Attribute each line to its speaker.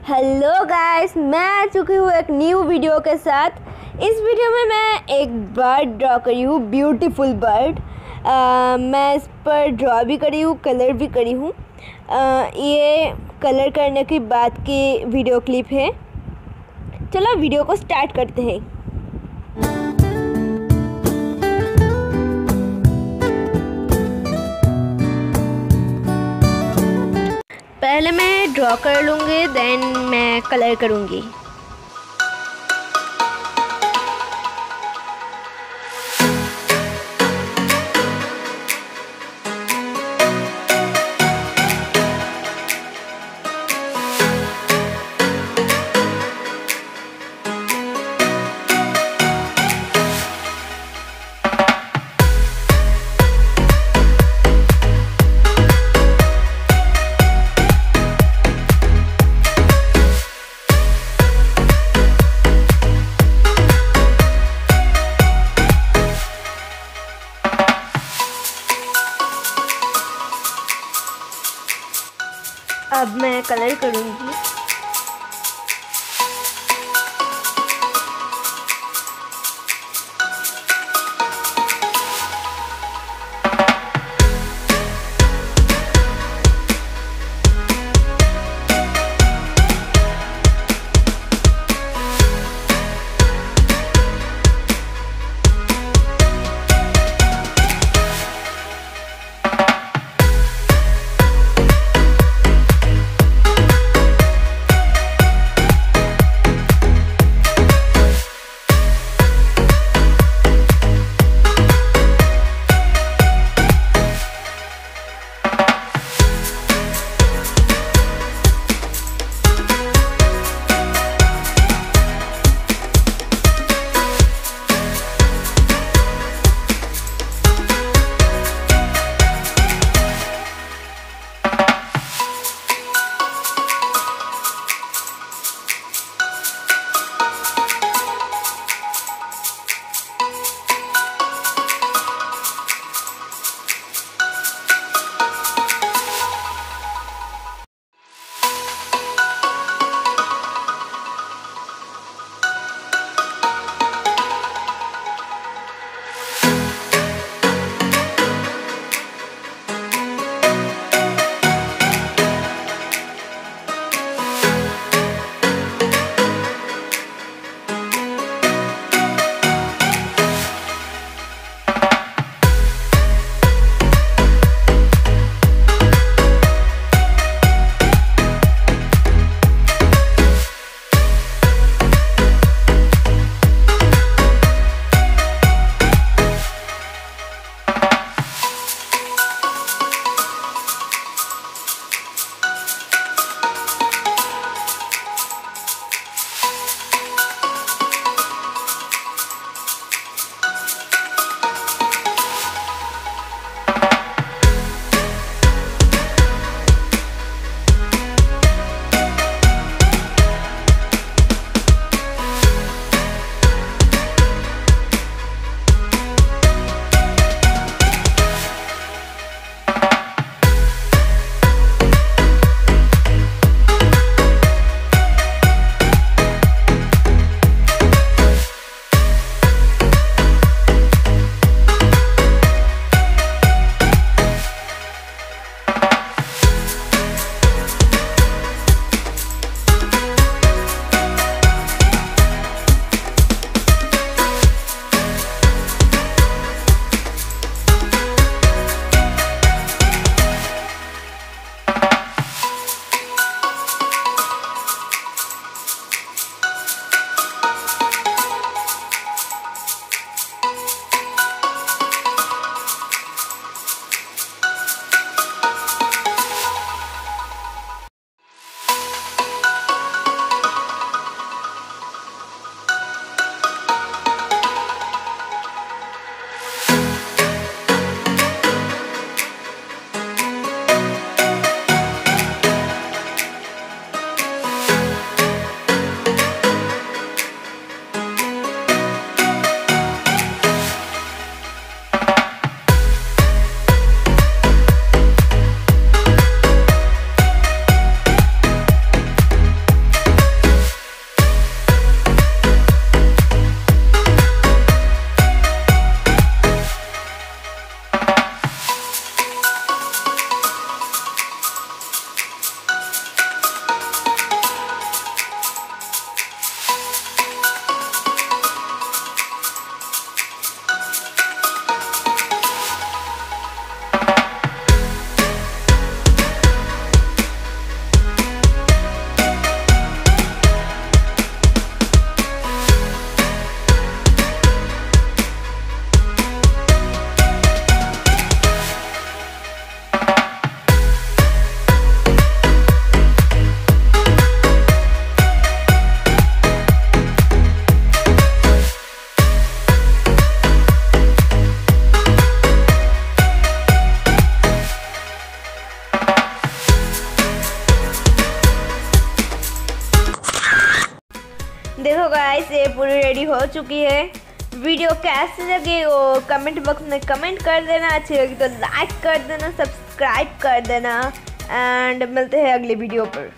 Speaker 1: Hello guys, मैं आ चुकी हूँ एक न्यू वीडियो के साथ। इस वीडियो में मैं एक बर्ड ड्रॉ करी हूँ, ब्यूटीफुल बर्ड। मैं इस पर ड्रॉ भी करी हूँ, कलर भी करी हूँ। ये कलर करने की बात की वीडियो क्लिप है। चलो वीडियो को स्टार्ट करते हैं। पहले मैं ड्रॉ कर लूँगी, देन मैं कलर करूँगी। अब मैं कलर करूँगी। देखो गाइस, ये पूरी रेडी हो चुकी है। वीडियो कैसे लगे वो कमेंट बॉक्स में कमेंट कर देना, अच्छी लगी तो लाइक कर देना, सब्सक्राइब कर देना एंड मिलते हैं अगले वीडियो पर।